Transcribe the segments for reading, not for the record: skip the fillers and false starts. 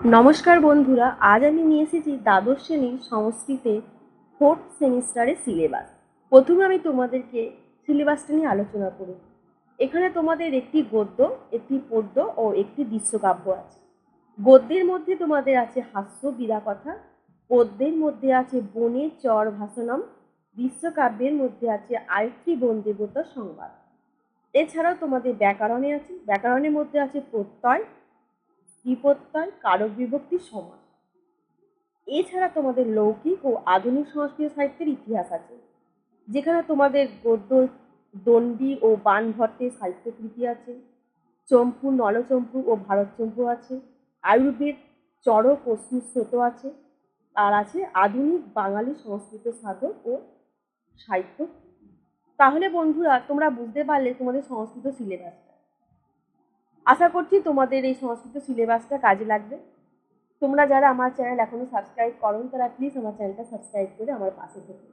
নমস্কার বন্ধুরা, আজ আমি নিয়ে এসেছি দ্বাদশ শ্রেণীর সংস্কৃতে ফোর্থ সেমিস্টারের সিলেবাস। প্রথমে আমি তোমাদেরকে সিলেবাসটা নিয়ে আলোচনা করি। এখানে তোমাদের একটি গদ্য, একটি পদ্য ও একটি দৃশ্যকাব্য আছে। গদ্যের মধ্যে তোমাদের আছে হাস্য বিদা কথা, পদ্যের মধ্যে আছে বনের চর ভাষণম, দৃশ্যকাব্যের মধ্যে আছে আয়ত্রী বন দেবতার সংবাদ। এছাড়াও তোমাদের ব্যাকরণে আছে, ব্যাকরণের মধ্যে আছে প্রত্যয়, বিপত্তয়, কারক বিভক্তির সমাস। এছাড়া তোমাদের লৌকিক ও আধুনিক সংস্কৃত সাহিত্যের ইতিহাস আছে, যেখানে তোমাদের গদ্য দণ্ডী ও বাণভট্টের সাহিত্যকৃতি আছে, চম্পু নলচম্পু ও ভারতচম্পু আছে, আয়ুর্বেদ চরক ও সুশ্রুত আছে, আর আছে আধুনিক বাঙালি সংস্কৃত সাধক ও সাহিত্য। তাহলে বন্ধুরা, তোমরা বুঝতে পারলে তোমাদের সংস্কৃত সিলেবাসটা। আশা করছি তোমাদের এই সংস্কৃত সিলেবাসটা কাজে লাগবে। তোমরা যারা আমার চ্যানেল এখনো সাবস্ক্রাইব করোনি, তারা প্লিজ আমার চ্যানেলটা সাবস্ক্রাইব করে আমার পাশে থেকো।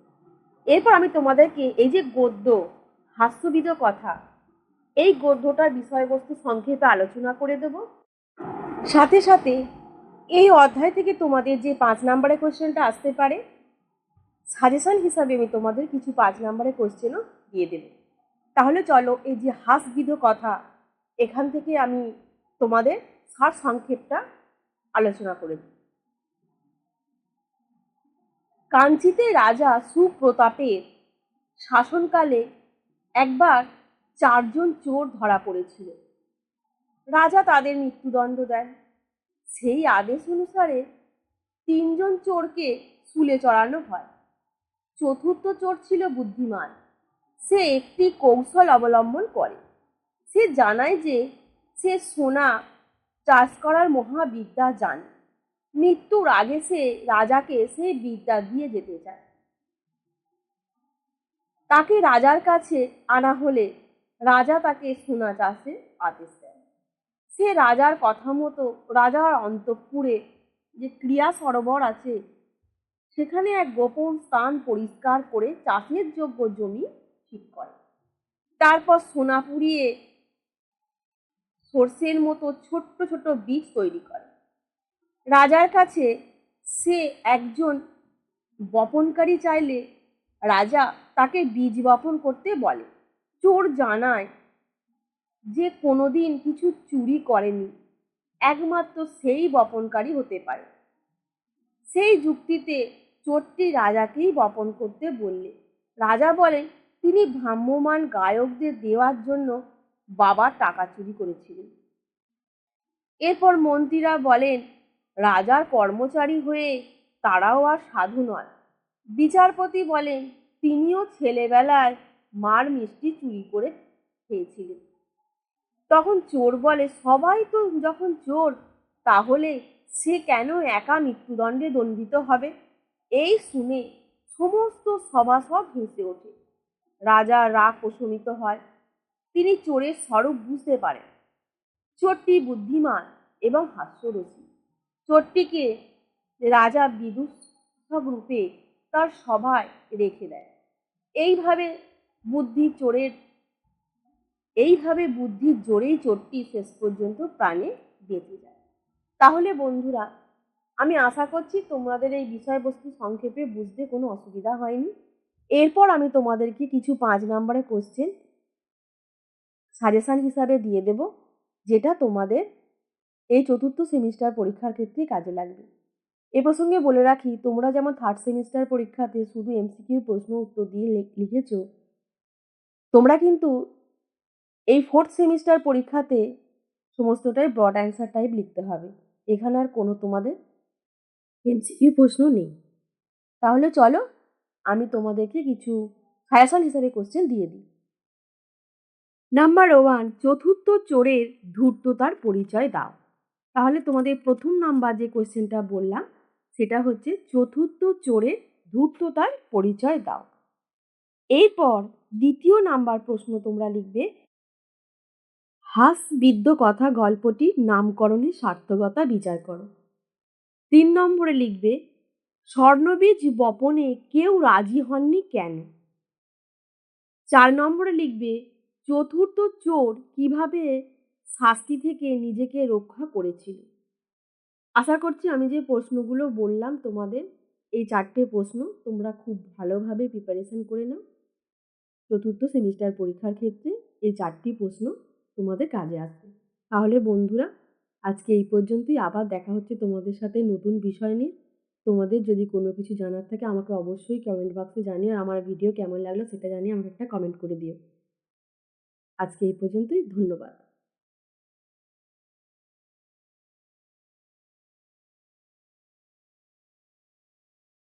এরপর আমি তোমাদেরকে এই যে গদ্য হাস্যবিদ কথা, এই গদ্যটার বিষয়বস্তু সংক্ষেপে আলোচনা করে দেব। সাথে সাথে এই অধ্যায় থেকে তোমাদের যে 5 নম্বরের কোশ্চেনটা আসতে পারে, সাজেশন হিসাবে আমি তোমাদের কিছু 5 নম্বরের কোশ্চেনও দিয়ে দেব। তাহলে চলো, এই যে হাস্যবিদ কথা, এখান থেকে আমি তোমাদের সার সংক্ষেপটা আলোচনা করে দিই। কাঞ্চিতে রাজা সুপ্রতাপের শাসনকালে একবার 4 জন চোর ধরা পড়েছিল। রাজা তাদের মৃত্যুদণ্ড দেন। সেই আদেশ অনুসারে 3 জন চোরকে শুলে চড়ানো হয়। চতুর্থ চোর ছিল বুদ্ধিমান। সে একটি কৌশল অবলম্বন করে। সে জানায় যে সে সোনা চাষ করার মহাবিদ্যা জানে। মৃত্যুর আগে সে রাজাকে সেই বিদ্যা দিয়ে যেতে চায়। তাকে রাজার কাছে আনা হলে রাজা তাকে সোনা চাষে আদেশ দেন। সে রাজার কথা মতো রাজার অন্তঃপুরে যে ক্রিয়া সরোবর আছে, সেখানে এক গোপন স্থান পরিষ্কার করে চাষের যোগ্য জমি ঠিক করে। তারপর সোনা পুড়িয়ে সর্ষের মতো ছোট্ট ছোট বীজ তৈরি করে। রাজার কাছে সে একজন বপনকারী চাইলে রাজা তাকে বীজ বপন করতে বলে। চোর জানায় যে কোনোদিন কিছু চুরি করেনি, একমাত্র সেই বপনকারী হতে পারে। সেই যুক্তিতে চোরটি রাজাকেই বপন করতে বললে রাজা বলেন তিনি ভ্রাম্যমাণ গায়কদের দেওয়ার জন্য বাবার টাকা চুরি করেছিলেন। এরপর মন্ত্রীরা বলেন রাজার কর্মচারী হয়ে তারাও আর সাধু নয়। বিচারপতি বলেন তিনিও ছেলেবেলায় মার মিষ্টি চুরি করে খেয়েছিলেন। তখন চোর বলে সবাই তো যখন চোর, তাহলে সে কেন একা মৃত্যুদণ্ডে দণ্ডিত হবে? এই শুনে সমস্ত সভাসদ হেসে ওঠে। রাজা রাগ প্রশমিত হয়। তিনি চোরের স্বরূপ বুঝতে পারেন। চোরটি বুদ্ধিমান এবং হাস্যরসিক। চোরটিকে রাজা বিদূষক রূপে তার সভায় রেখে দেয়। এইভাবে বুদ্ধির জোরেই চোরটি শেষ পর্যন্ত প্রাণে বেঁচে যায়। তাহলে বন্ধুরা, আমি আশা করছি তোমাদের এই বিষয়বস্তু সংক্ষেপে বুঝতে কোনো অসুবিধা হয়নি। এরপর আমি তোমাদেরকে কিছু 5 নম্বরের কোশ্চেন সাজেশন হিসাবে দিয়ে দেব, যেটা তোমাদের এই চতুর্থ সেমিস্টার পরীক্ষার ক্ষেত্রে কাজে লাগবে। এ প্রসঙ্গে বলে রাখি, তোমরা যেমন 3rd সেমিস্টার পরীক্ষাতে শুধু এমসিকিউ প্রশ্ন উত্তর দিয়ে লিখেছ, তোমরা কিন্তু এই 4th সেমিস্টার পরীক্ষাতে সমস্তটাই ব্রড অ্যান্সার টাইপ লিখতে হবে। এখানে আর কোনো তোমাদের এমসিকিউ প্রশ্ন নেই। তাহলে চলো, আমি তোমাদেরকে কিছু সাজেশন হিসাবে কোশ্চেন দিয়ে দিই। নাম্বার 1, চতুর্থ চোরের ধূর্ততার পরিচয় দাও। তাহলে তোমাদের প্রথম নাম্বার যে কোশ্চেনটা বললাম, সেটা হচ্ছে চতুর্থ চোরের ধূর্ততার পরিচয় দাও। এরপর দ্বিতীয় নাম্বার প্রশ্ন তোমরা লিখবে হাস্যবিদ কথা গল্পটির নামকরণের সার্থকতা বিচার করো। 3 নম্বরে লিখবে স্বর্ণবীজ বপনে কেউ রাজি হননি কেন। 4 নম্বরে লিখবে চতুর্থ চোর কিভাবে শাস্তি থেকে নিজেকে রক্ষা করেছিল। আশা করছি আমি যে প্রশ্নগুলো বললাম তোমাদের, এই 4টে প্রশ্ন তোমরা খুব ভালোভাবে প্রিপারেশন করে নাও। চতুর্থ সেমিস্টার পরীক্ষার ক্ষেত্রে এই 4টি প্রশ্ন তোমাদের কাজে আসবে। তাহলে বন্ধুরা, আজকে এই পর্যন্তই। আবার দেখা হচ্ছে তোমাদের সাথে নতুন বিষয় নিয়ে। তোমাদের যদি কোনো কিছু জানার থাকে আমাকে অবশ্যই কমেন্ট বক্সে জানিও। আর আমার ভিডিও কেমন লাগলো সেটা জানিয়ে আমাকে একটা কমেন্ট করে দিও। আজকে এই পর্যন্তই। ধন্যবাদ।